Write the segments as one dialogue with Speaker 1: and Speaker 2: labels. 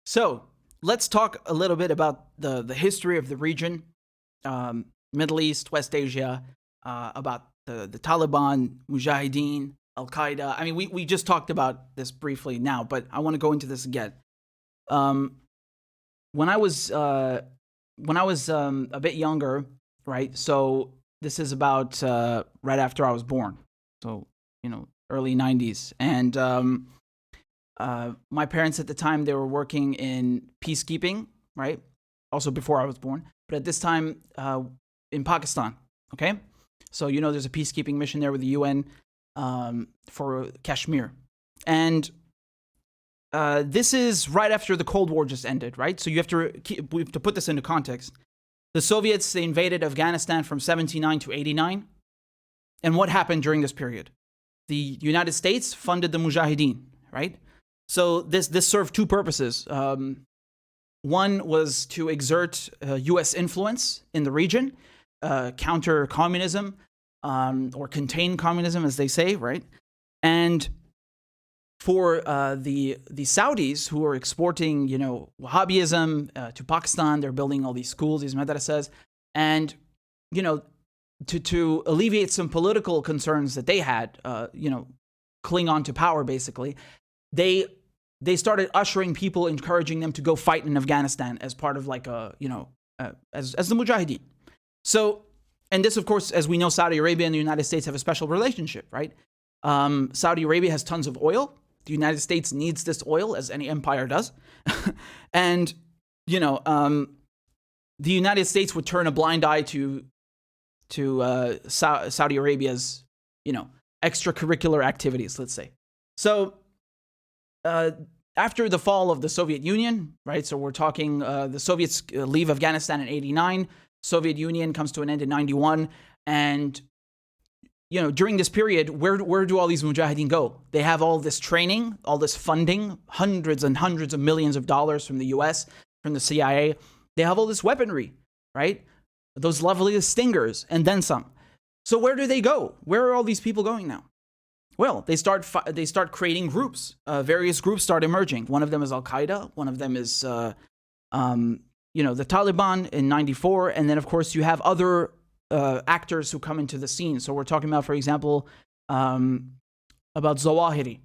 Speaker 1: So let's talk a little bit about the history of the region, Middle East, West Asia, about the Taliban, Mujahideen, Al Qaeda. I mean, we just talked about this briefly now, but I want to go into this again. When I was a bit younger, right? So this is about right after I was born. So early '90s, and my parents at the time, they were working in peacekeeping, right? Also before I was born, but at this time in Pakistan. Okay, so there's a peacekeeping mission there with the UN for Kashmir, and this is right after the Cold War just ended, right? So we have to put this into context. The Soviets, they invaded Afghanistan from 79 to 89, and what happened during this period? The United States funded the Mujahideen, right? So this served two purposes. One was to exert U.S. influence in the region, counter communism, or contain communism, as they say, right? And for the Saudis, who are exporting, Wahhabism to Pakistan, they're building all these schools, these madrasas, and to alleviate some political concerns that they had, cling on to power, basically. They started ushering people, encouraging them to go fight in Afghanistan as part of like as the Mujahideen. So, and this, of course, as we know, Saudi Arabia and the United States have a special relationship, right? Saudi Arabia has tons of oil. The United States needs this oil, as any empire does. And, the United States would turn a blind eye to Saudi Arabia's, extracurricular activities, let's say. So, after the fall of the Soviet Union, right? So we're talking the Soviets leave Afghanistan in '89. Soviet Union comes to an end in '91, and during this period, where do all these Mujahideen go? They have all this training, all this funding, hundreds and hundreds of millions of dollars from the U.S., from the CIA. They have all this weaponry, right? Those lovely stingers, and then some. So where do they go? Where are all these people going now? Well, they start creating groups. Various groups start emerging. One of them is Al Qaeda. One of them is the Taliban in '94, and then of course you have other actors who come into the scene. So we're talking about, for example, about Zawahiri.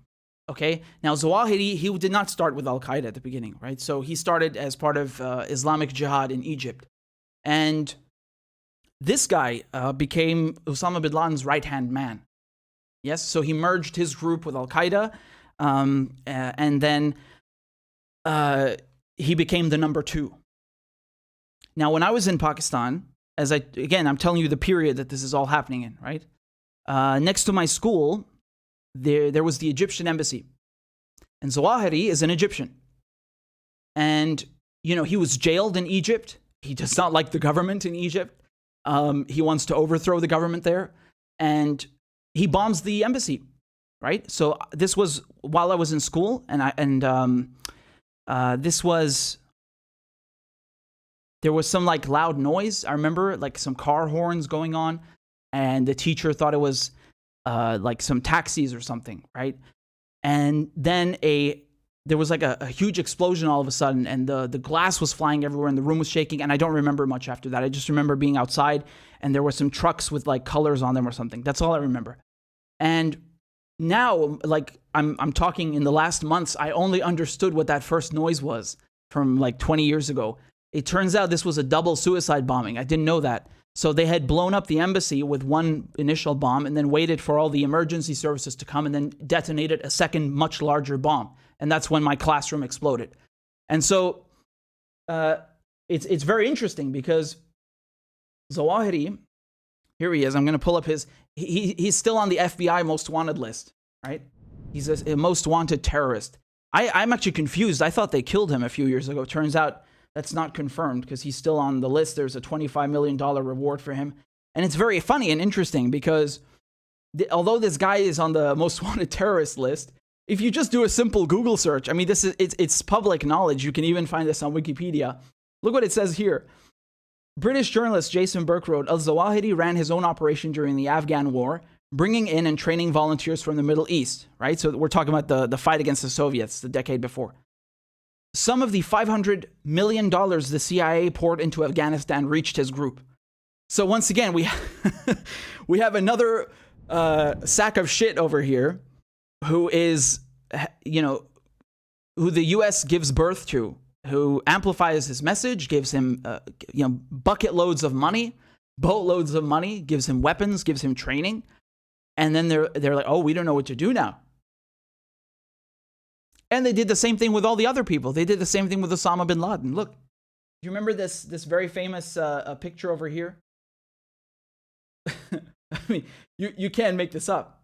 Speaker 1: Okay, now Zawahiri, he did not start with Al Qaeda at the beginning, right? So he started as part of Islamic Jihad in Egypt, and this guy became Osama bin Laden's right-hand man. Yes, so he merged his group with Al Qaeda, and then he became the number two. Now, when I was in Pakistan, I'm telling you the period that this is all happening in, right? Next to my school, there was the Egyptian embassy, and Zawahiri is an Egyptian, and he was jailed in Egypt. He does not like the government in Egypt. He wants to overthrow the government there, and he bombs the embassy, right? So this was while I was in school, there was some like loud noise. I remember like some car horns going on, and the teacher thought it was like some taxis or something, right? And then there was like a huge explosion all of a sudden, and the glass was flying everywhere, and the room was shaking, and I don't remember much after that. I just remember being outside, and there were some trucks with like colors on them or something. That's all I remember. And now, like I'm talking in the last months, I only understood what that first noise was from like 20 years ago. It turns out this was a double suicide bombing. I didn't know that. So they had blown up the embassy with one initial bomb and then waited for all the emergency services to come and then detonated a second, much larger bomb. And that's when my classroom exploded. And so it's very interesting because Zawahiri, here he is. I'm going to pull up he's still on the FBI most wanted list, right? He's a most wanted terrorist. I'm actually confused. I thought they killed him a few years ago. Turns out that's not confirmed because he's still on the list. There's a $25 million reward for him. And it's very funny and interesting because although this guy is on the most wanted terrorist list, if you just do a simple Google search, I mean, it's public knowledge. You can even find this on Wikipedia. Look what it says here. British journalist Jason Burke wrote, Al-Zawahiri ran his own operation during the Afghan war, bringing in and training volunteers from the Middle East, right? So we're talking about the fight against the Soviets the decade before. some of the $500 million the CIA poured into Afghanistan reached his group. So once again, we have another sack of shit over here who is, who the U.S. gives birth to, who amplifies his message, gives him, bucket loads of money, boatloads of money, gives him weapons, gives him training. And then they're like, oh, we don't know what to do now. And they did the same thing with all the other people. They did the same thing with Osama bin Laden. Look, do you remember this very famous picture over here? I mean, you can't make this up.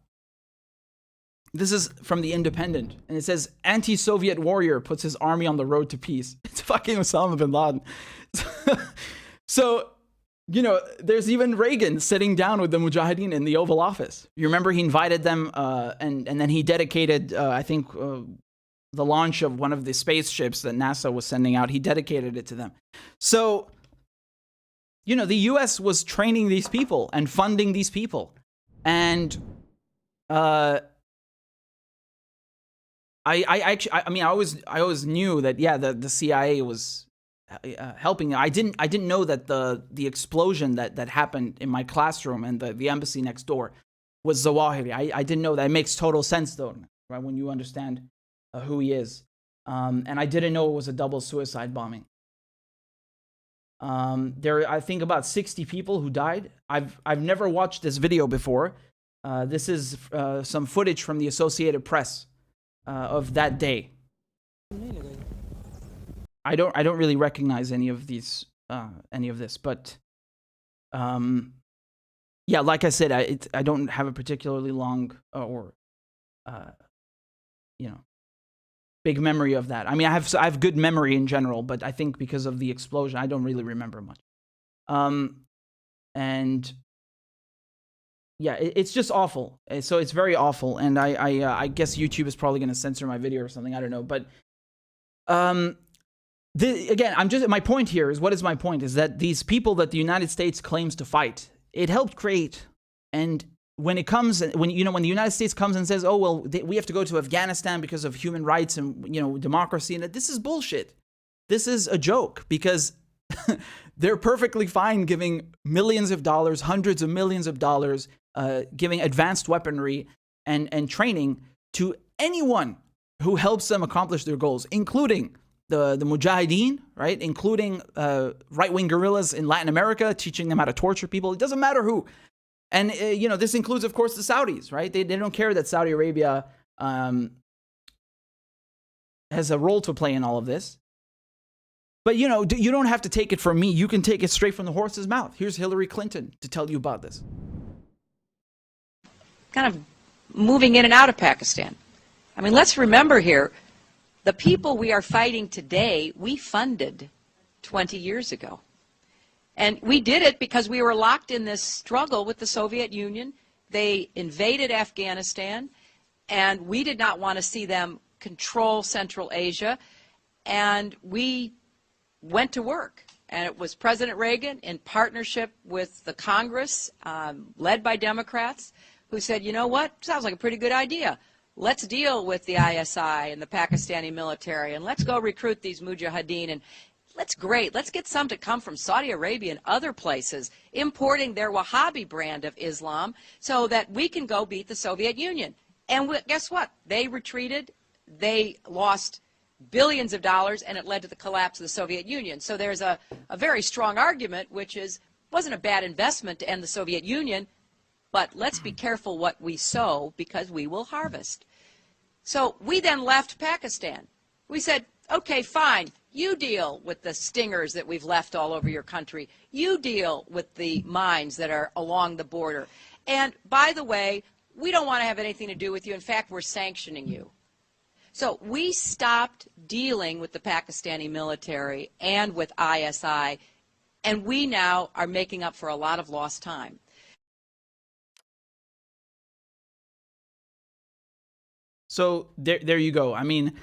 Speaker 1: This is from The Independent, and it says, anti-Soviet warrior puts his army on the road to peace. It's fucking Osama bin Laden. So, there's even Reagan sitting down with the Mujahideen in the Oval Office. You remember he invited them, and then he dedicated, the launch of one of the spaceships that NASA was sending out. He dedicated it to them. So, the U.S. was training these people and funding these people. And I always knew that, yeah, the CIA was helping. I didn't know that the explosion that happened in my classroom and the embassy next door was Zawahiri. I didn't know that. It makes total sense though, right? When you understand who he is. And I didn't know it was a double suicide bombing. There are, I think, about 60 people who died. I've never watched this video before. This is some footage from the Associated Press of that day. I don't really recognize any of this, but yeah, like I said, I don't have a particularly long big memory of that. I mean, I have good memory in general, but I think because of the explosion, I don't really remember much. And yeah, it's just awful. So it's very awful, and I guess YouTube is probably going to censor my video or something. I don't know, but again, my point here is, what is my point? Is that these people that the United States claims to fight, it helped create, and when the United States comes and says, oh, well, we have to go to Afghanistan because of human rights and, democracy, and this is bullshit. This is a joke, because they're perfectly fine giving millions of dollars, hundreds of millions of dollars, giving advanced weaponry and training to anyone who helps them accomplish their goals, including the Mujahideen, right? Including right-wing guerrillas in Latin America, teaching them how to torture people. It doesn't matter who. And, this includes, of course, the Saudis, right? They don't care that Saudi Arabia has a role to play in all of this. But, you don't have to take it from me. You can take it straight from the horse's mouth. Here's Hillary Clinton to tell you about this.
Speaker 2: Kind of moving in and out of Pakistan. I mean, let's remember here, the people we are fighting today, we funded 20 years ago. And we did it because we were locked in this struggle with the Soviet Union. They invaded Afghanistan, and we did not want to see them control Central Asia. And we went to work. And it was President Reagan, in partnership with the Congress, led by Democrats, who said, you know what, sounds like a pretty good idea. Let's deal with the ISI and the Pakistani military, and let's go recruit these Mujahideen. And let's get some to come from Saudi Arabia and other places, importing their Wahhabi brand of Islam so that we can go beat the Soviet Union. And guess what? They retreated. They lost billions of dollars, and it led to the collapse of the Soviet Union. So there's a very strong argument, which is, it wasn't a bad investment to end the Soviet Union, but let's be careful what we sow, because we will harvest. So we then left Pakistan. We said, okay, fine. You deal with the stingers that we've left all over your country. You deal with the mines that are along the border. And by the way, we don't want to have anything to do with you. In fact, we're sanctioning you. So we stopped dealing with the Pakistani military and with ISI, and we now are making up for a lot of lost time.
Speaker 1: So there you go. I mean,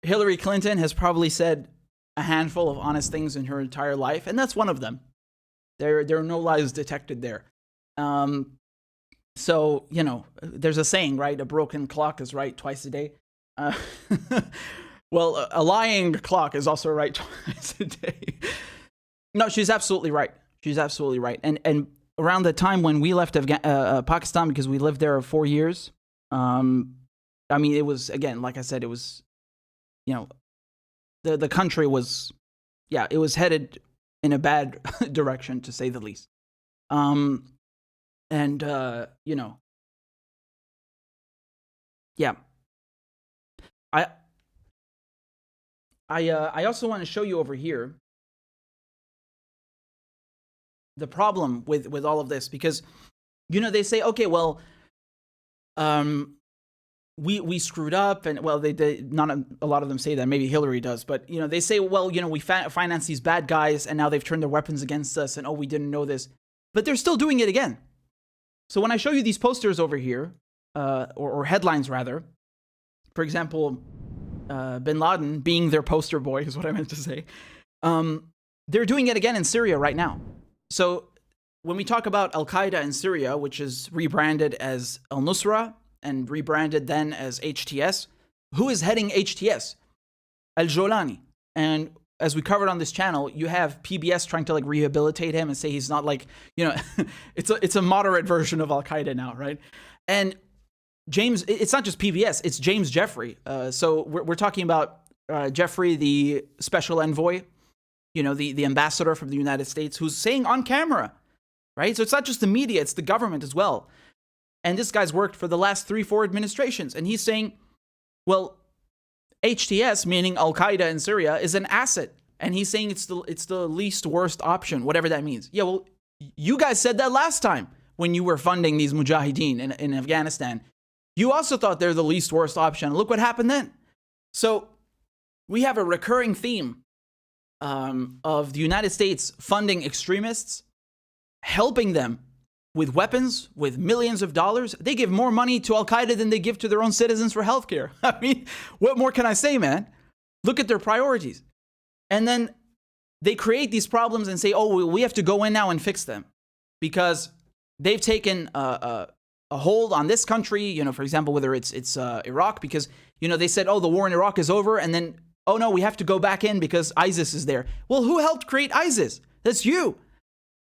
Speaker 1: Hillary Clinton has probably said a handful of honest things in her entire life, and that's one of them. There are no lies detected there. So, there's a saying, right? A broken clock is right twice a day. Well, a lying clock is also right twice a day. No, she's absolutely right. She's absolutely right. And around the time when we left Pakistan, because we lived there 4 years, I mean, it was, again, like I said, it was, you know, the country was, yeah, it was headed in a bad direction, to say the least. You know, yeah. I also want to show you over here the problem with all of this, because, you know, they say, okay, well, we screwed up, and, well, they not a lot of them say that, maybe Hillary does, but, you know, they say, well, you know, we finance these bad guys, and now they've turned their weapons against us, and, oh, we didn't know this, but they're still doing it again. So when I show you these posters over here, or headlines rather, for example, Bin Laden being their poster boy is what I meant to say. They're doing it again in Syria right now. So when we talk about Al-Qaeda in Syria, which is rebranded as Al-Nusra and rebranded then as HTS, who is heading HTS? Al-Jolani. And as we covered on this channel, you have PBS trying to like rehabilitate him and say he's not like, you know, it's a moderate version of Al-Qaeda now, right? And James, it's not just PBS, it's James Jeffrey. So we're talking about Jeffrey, the special envoy, you know, the ambassador from the United States, who's saying on camera, right? So it's not just the media, it's the government as well. And this guy's worked for the last 3-4 administrations. And he's saying, well, HTS, meaning Al-Qaeda in Syria, is an asset. And he's saying it's the least worst option, whatever that means. Yeah, well, you guys said that last time when you were funding these Mujahideen in Afghanistan. You also thought they're the least worst option. Look what happened then. So we have a recurring theme of the United States funding extremists, helping them with weapons, with millions of dollars. They give more money to Al-Qaeda than they give to their own citizens for healthcare. I mean, what more can I say, man? Look at their priorities. And then they create these problems and say, oh, we have to go in now and fix them because they've taken a hold on this country, you know, for example, whether it's Iraq, because, you know, they said, oh, the war in Iraq is over. And then, oh, no, we have to go back in because ISIS is there. Well, who helped create ISIS? That's you.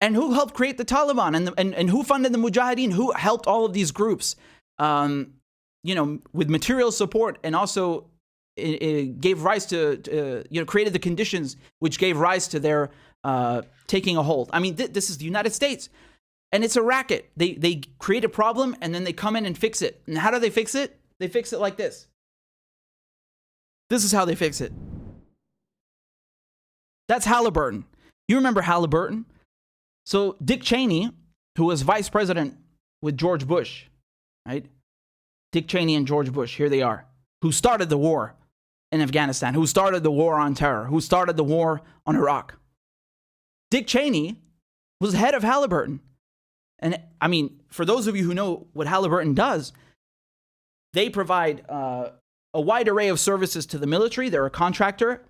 Speaker 1: And who helped create the Taliban and who funded the Mujahideen? Who helped all of these groups, you know, with material support, and also it gave rise to, you know, created the conditions which gave rise to their taking a hold. I mean, this is the United States. And it's a racket. They create a problem and then they come in and fix it. And how do they fix it? They fix it like this. This is how they fix it. That's Halliburton. You remember Halliburton? So Dick Cheney, who was vice president with George Bush, right? Dick Cheney and George Bush, here they are, who started the war in Afghanistan, who started the war on terror, who started the war on Iraq. Dick Cheney was head of Halliburton. And I mean, for those of you who know what Halliburton does, they provide a wide array of services to the military. They're a contractor.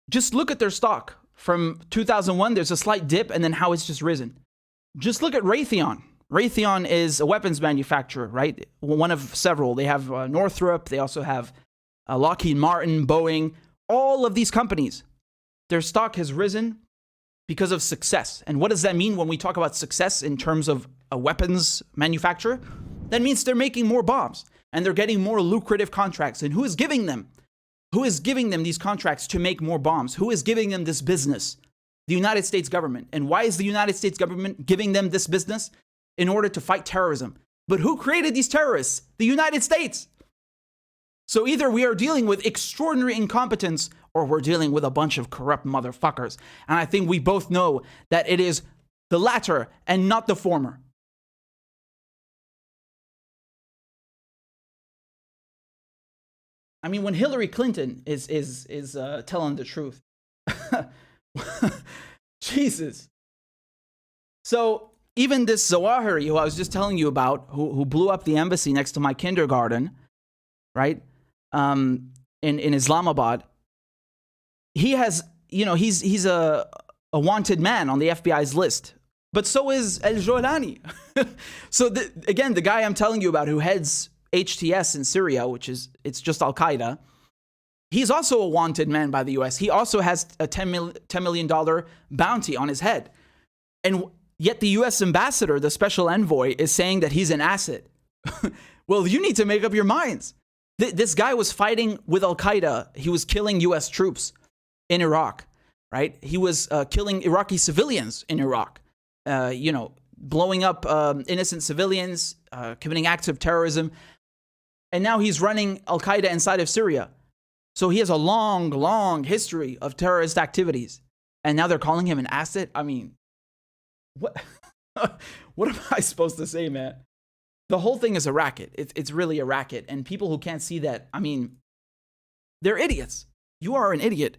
Speaker 1: Just look at their stock. From 2001, there's a slight dip, and then how it's just risen. Just look at Raytheon. Raytheon is a weapons manufacturer, right? One of several. They have Northrop. They also have Lockheed Martin, Boeing. All of these companies, their stock has risen because of success. And what does that mean when we talk about success in terms of a weapons manufacturer? That means they're making more bombs and they're getting more lucrative contracts. And who is giving them? Who is giving them these contracts to make more bombs? Who is giving them this business? The United States government. And why is the United States government giving them this business? In order to fight terrorism. But who created these terrorists? The United States. So either we are dealing with extraordinary incompetence or we're dealing with a bunch of corrupt motherfuckers. And I think we both know that it is the latter and not the former. I mean, when Hillary Clinton is telling the truth. Jesus. So even this Zawahiri, who I was just telling you about, who blew up the embassy next to my kindergarten, right, in Islamabad, he has, you know, he's a wanted man on the FBI's list. But so is Al-Jolani. So again, the guy I'm telling you about who heads HTS in Syria, it's just Al-Qaeda, He's also a wanted man by the US. He also has a $10 million bounty on his head. And yet the US ambassador, the special envoy, is saying that he's an asset. Well, you need to make up your minds. This guy was fighting with Al-Qaeda. He was killing US troops in Iraq, right? He was killing Iraqi civilians in Iraq, blowing up innocent civilians, committing acts of terrorism. And now he's running Al-Qaeda inside of Syria. So he has a long, long history of terrorist activities. And now they're calling him an asset? I mean, what what am I supposed to say, man? The whole thing is a racket. It's really a racket. And people who can't see that, I mean, they're idiots. You are an idiot.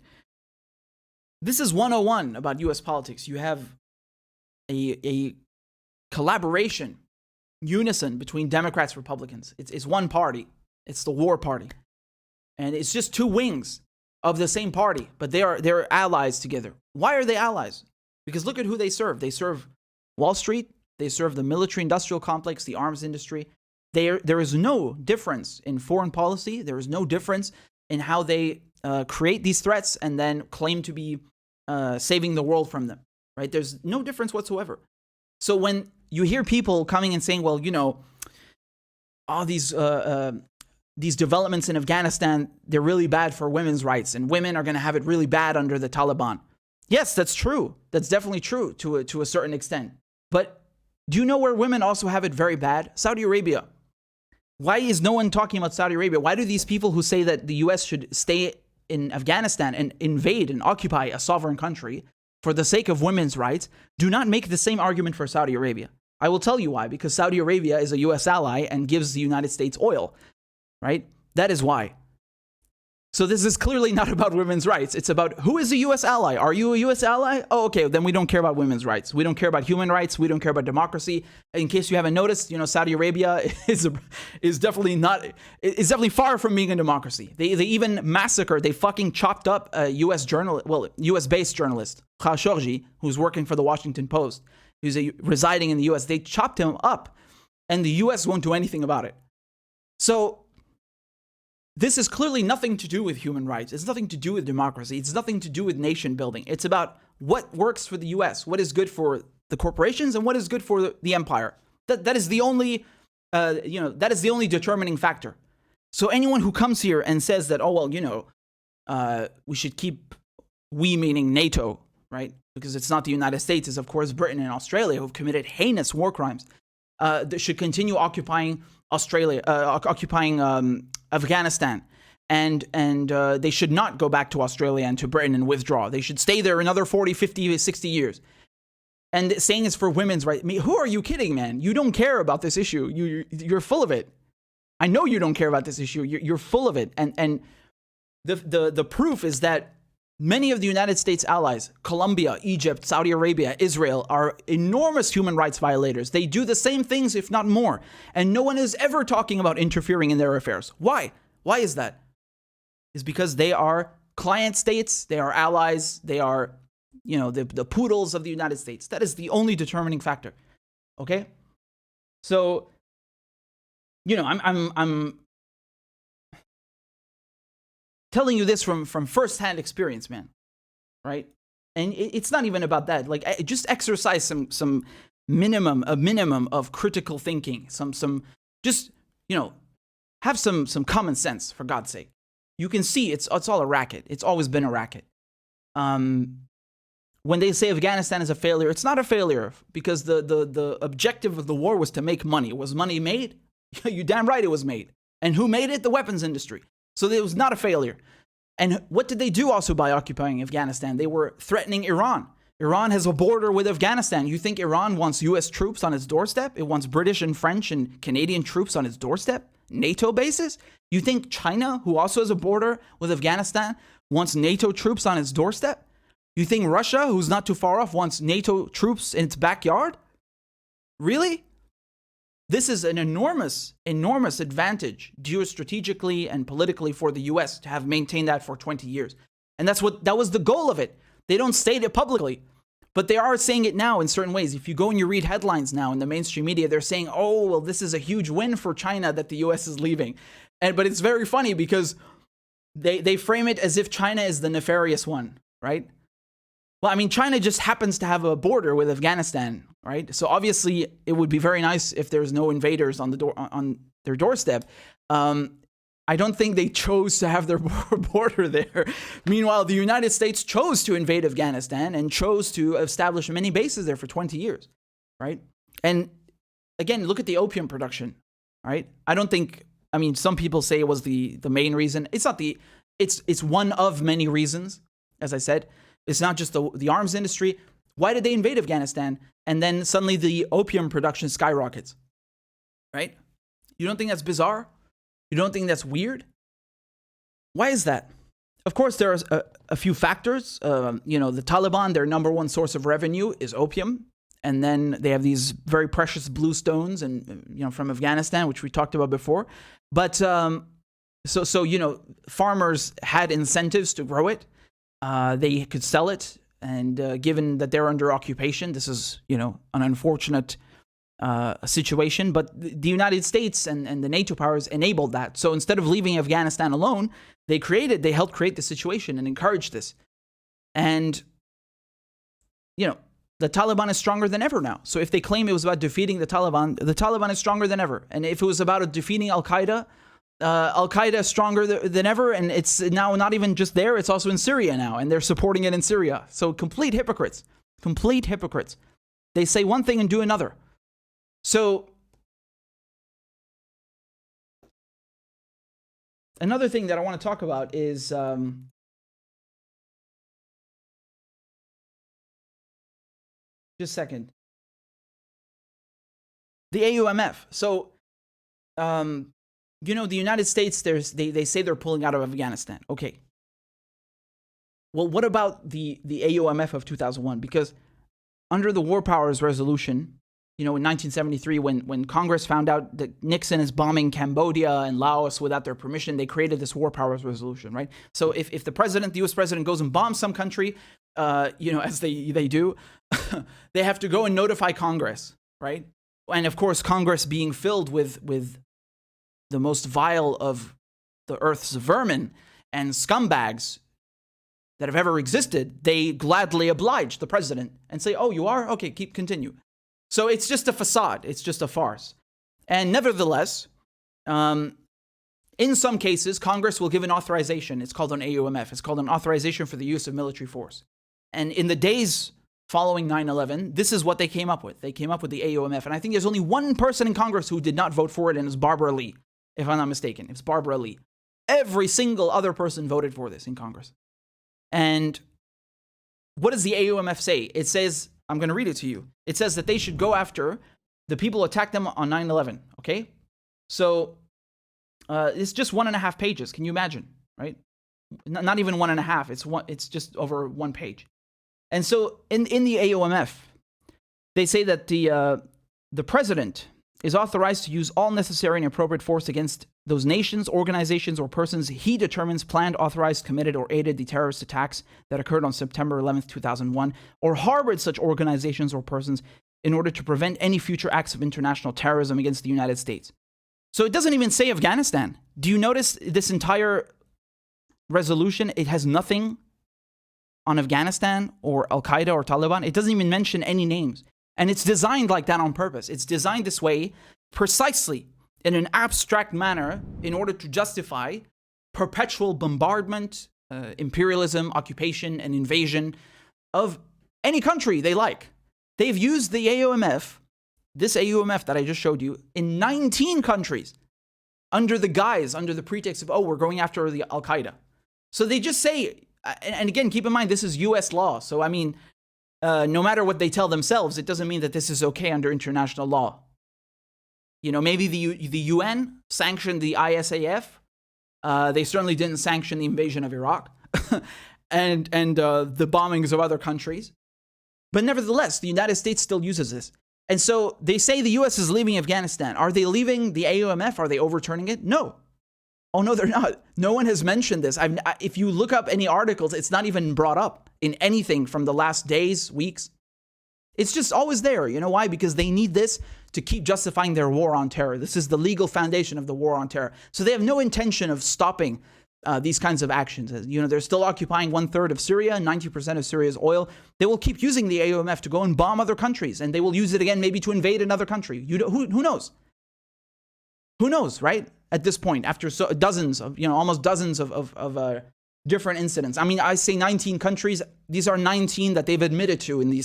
Speaker 1: This is 101 about US politics. You have a collaboration, unison between Democrats, Republicans. It's one party. It's the war party. And it's just two wings of the same party, but they're allies together. Why are they allies? Because look at who they serve. They serve Wall Street. They serve the military-industrial complex, the arms industry. There is no difference in foreign policy. There is no difference in how they create these threats and then claim to be saving the world from them, right? There's no difference whatsoever. So when you hear people coming and saying, well, all these developments in Afghanistan, they're really bad for women's rights, and women are going to have it really bad under the Taliban. Yes, that's true. That's definitely true to a certain extent. But do you know where women also have it very bad? Saudi Arabia. Why is no one talking about Saudi Arabia? Why do these people who say that the US should stay in Afghanistan and invade and occupy a sovereign country for the sake of women's rights do not make the same argument for Saudi Arabia? I will tell you why. Because Saudi Arabia is a US ally and gives the United States oil, right? That is why. So this is clearly not about women's rights. It's about who is a U.S. ally. Are you a U.S. ally? Oh, okay. Then we don't care about women's rights. We don't care about human rights. We don't care about democracy. In case you haven't noticed, Saudi Arabia is definitely far from being a democracy. They even massacred. They fucking chopped up a U.S.-based journalist, Khashoggi, who's working for the Washington Post, who's residing in the U.S. They chopped him up, and the U.S. won't do anything about it. So this is clearly nothing to do with human rights. It's nothing to do with democracy. It's nothing to do with nation building. It's about what works for the U.S., what is good for the corporations, and what is good for the empire. That is the only, that is the only determining factor. So anyone who comes here and says that, we should keep, we meaning NATO, right? Because it's not the United States, it's of course Britain and Australia who've committed heinous war crimes. That should continue occupying Afghanistan, and they should not go back to Australia and to Britain and withdraw. They should stay there another 40, 50, 60 years. And saying it's for women's rights. I mean, who are you kidding, man? You don't care about this issue. You're full of it. I know you don't care about this issue. You're full of it. And the proof is that many of the United States allies, Colombia, Egypt, Saudi Arabia, Israel, are enormous human rights violators. They do the same things, if not more. And no one is ever talking about interfering in their affairs. Why? Why is that? It's because they are client states, they are allies, they are, the poodles of the United States. That is the only determining factor. Okay? So, I'm telling you this from firsthand experience, man, right? And it's not even about that. Like, just exercise some minimum of critical thinking. Have some common sense, for God's sake. You can see it's all a racket. It's always been a racket. When they say Afghanistan is a failure, it's not a failure because the objective of the war was to make money. Was money made? You damn right it was made. And who made it? The weapons industry. So it was not a failure. And what did they do also by occupying Afghanistan? They were threatening Iran. Iran has a border with Afghanistan. You think Iran wants U.S. troops on its doorstep? It wants British and French and Canadian troops on its doorstep? NATO bases? You think China, who also has a border with Afghanistan, wants NATO troops on its doorstep? You think Russia, who's not too far off, wants NATO troops in its backyard? Really? This is an enormous advantage geostrategically and politically for the U.S. to have maintained that for 20 years. And that was the goal of it. They don't state it publicly, but they are saying it now in certain ways. If you go and you read headlines now in the mainstream media, they're saying, oh, well, this is a huge win for China that the U.S. is leaving. But it's very funny because they frame it as if China is the nefarious one, right? Well, I mean, China just happens to have a border with Afghanistan, right? So obviously, it would be very nice if there's no invaders on their doorstep. I don't think they chose to have their border there. Meanwhile, the United States chose to invade Afghanistan and chose to establish many bases there for 20 years, right? And again, look at the opium production, right? I don't think, I mean, some people say it was the main reason. It's not it's one of many reasons, as I said. It's not just the arms industry. Why did they invade Afghanistan? And then suddenly the opium production skyrockets, right? You don't think that's bizarre? You don't think that's weird? Why is that? Of course, there are a few factors. The Taliban, their number one source of revenue is opium. And then they have these very precious blue stones and, from Afghanistan, which we talked about before. But farmers had incentives to grow it. They could sell it. And given that they're under occupation, this is, an unfortunate situation. But the United States and the NATO powers enabled that. So instead of leaving Afghanistan alone, they helped create the situation and encouraged this. And, the Taliban is stronger than ever now. So if they claim it was about defeating the Taliban is stronger than ever. And if it was about defeating Al-Qaeda, Al-Qaeda is stronger than ever. And it's now not even just there, it's also in Syria now. And they're supporting it in Syria. So complete hypocrites. Complete hypocrites. They say one thing and do another. So another thing that I want to talk about is just a second. The AUMF. So, the United States, they say they're pulling out of Afghanistan. Okay. Well, what about the AUMF of 2001? Because under the War Powers Resolution, in 1973, when Congress found out that Nixon is bombing Cambodia and Laos without their permission, they created this War Powers Resolution, right? So if the U.S. president goes and bombs some country, as they do, they have to go and notify Congress, right? And of course, Congress being filled with the most vile of the earth's vermin and scumbags that have ever existed, they gladly oblige the president and say, "Oh, you are? Okay, continue." So it's just a facade. It's just a farce. And nevertheless, in some cases, Congress will give an authorization. It's called an AUMF. It's called an authorization for the use of military force. And in the days following 9/11, this is what they came up with. They came up with the AUMF. And I think there's only one person in Congress who did not vote for it, and it's Barbara Lee, if I'm not mistaken. It's Barbara Lee. Every single other person voted for this in Congress. And what does the AUMF say? It says, I'm going to read it to you. It says that they should go after the people who attacked them on 9/11, okay? So it's just 1.5 pages. Can you imagine, right? Not even 1.5. It's just over 1 page. And so in the AUMF, they say that the president is authorized to use all necessary and appropriate force against those nations, organizations, or persons he determines planned, authorized, committed, or aided the terrorist attacks that occurred on September 11th, 2001, or harbored such organizations or persons in order to prevent any future acts of international terrorism against the United States. So it doesn't even say Afghanistan. Do you notice this entire resolution? It has nothing on Afghanistan or Al-Qaeda or Taliban. It doesn't even mention any names. And it's designed like that on purpose. It's designed this way precisely in an abstract manner in order to justify perpetual bombardment, imperialism, occupation, and invasion of any country they like. They've used the AUMF, this AUMF that I just showed you, in 19 countries under the pretext of, we're going after the Al-Qaeda. So they just say, and again, keep in mind, this is U.S. law. So, I mean, no matter what they tell themselves, it doesn't mean that this is okay under international law. Maybe the UN sanctioned the ISAF. They certainly didn't sanction the invasion of Iraq and the bombings of other countries. But nevertheless, the United States still uses this. And so they say the U.S. is leaving Afghanistan. Are they leaving the AUMF? Are they overturning it? No. Oh, no, they're not. No one has mentioned this. If you look up any articles, it's not even brought up in anything from the last days, weeks. It's just always there. You know why? Because they need this to keep justifying their war on terror. This is the legal foundation of the war on terror. So they have no intention of stopping these kinds of actions. They're still occupying 1/3 of Syria, 90% of Syria's oil. They will keep using the AUMF to go and bomb other countries, and they will use it again maybe to invade another country. Who knows? Who knows, right? At this point, after dozens of, almost dozens of different incidents. I mean, I say 19 countries. These are 19 that they've admitted to in the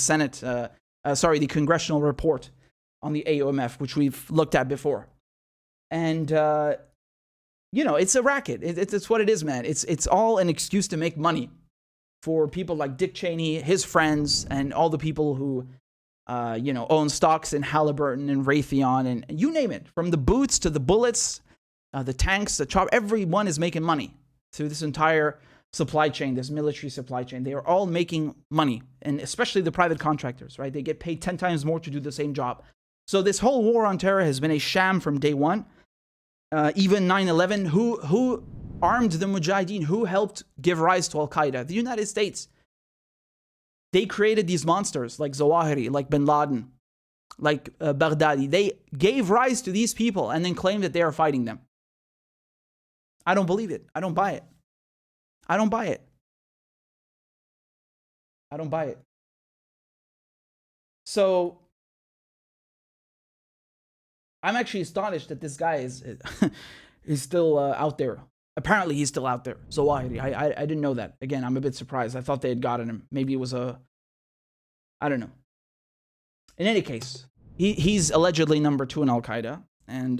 Speaker 1: the congressional report on the AUMF, which we've looked at before. And, it's a racket. It's what it is, man. It's all an excuse to make money for people like Dick Cheney, his friends, and all the people who, own stocks in Halliburton and Raytheon and you name it. From the boots to the bullets, the tanks, the chop, everyone is making money through this entire supply chain, this military supply chain. They are all making money, and especially the private contractors, right? They get paid 10 times more to do the same job. So this whole war on terror has been a sham from day one. Even 9/11, who armed the Mujahideen? Who helped give rise to Al-Qaeda? The United States. They created these monsters like Zawahiri, like Bin Laden, like Baghdadi. They gave rise to these people and then claimed that they are fighting them. I don't believe it. I don't buy it. I don't buy it. I don't buy it. So I'm actually astonished that this guy is still out there. Apparently he's still out there. Zawahiri. I didn't know that. Again, I'm a bit surprised. I thought they had gotten him. Maybe it was I don't know. In any case, he's allegedly number 2 in Al-Qaeda. And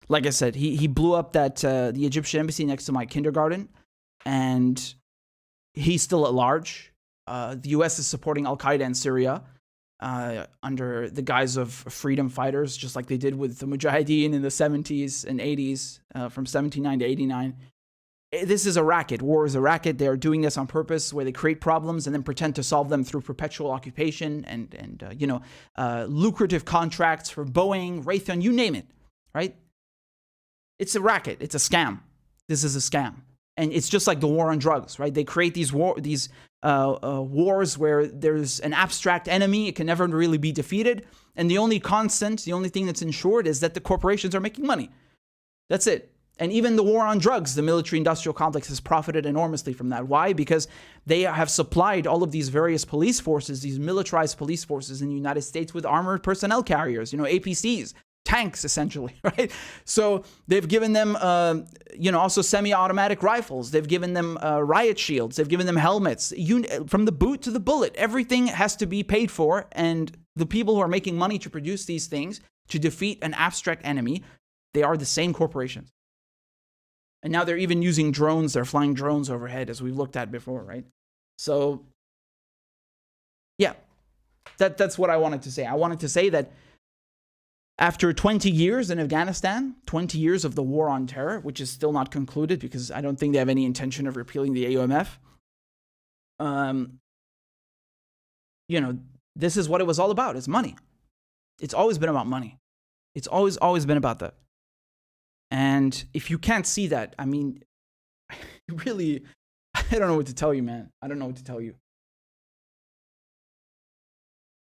Speaker 1: like I said, he blew up the Egyptian embassy next to my kindergarten. And he's still at large. The U.S. is supporting Al-Qaeda in Syria under the guise of freedom fighters, just like they did with the Mujahideen in the 70s and 80s, from 79 to 89. This is a racket. War is a racket. They are doing this on purpose, where they create problems and then pretend to solve them through perpetual occupation and lucrative contracts for Boeing, Raytheon, you name it, right? It's a racket. It's a scam. This is a scam. And it's just like the war on drugs, right? They create these wars where there's an abstract enemy. It can never really be defeated. And the only constant, the only thing that's ensured is that the corporations are making money. That's it. And even the war on drugs, the military-industrial complex has profited enormously from that. Why? Because they have supplied all of these various police forces, these militarized police forces in the United States with armored personnel carriers, APCs. Tanks, essentially, right? So they've given them, also semi-automatic rifles. They've given them riot shields. They've given them helmets. From the boot to the bullet, everything has to be paid for. And the people who are making money to produce these things, to defeat an abstract enemy, they are the same corporations. And now they're even using drones. They're flying drones overhead, as we've looked at before, right? So, yeah, that's what I wanted to say. I wanted to say that after 20 years in Afghanistan, 20 years of the war on terror, which is still not concluded because I don't think they have any intention of repealing the AUMF, this is what it was all about. It's money. It's always been about money. It's always been about that. And if you can't see that, I mean, really, I don't know what to tell you, man. I don't know what to tell you.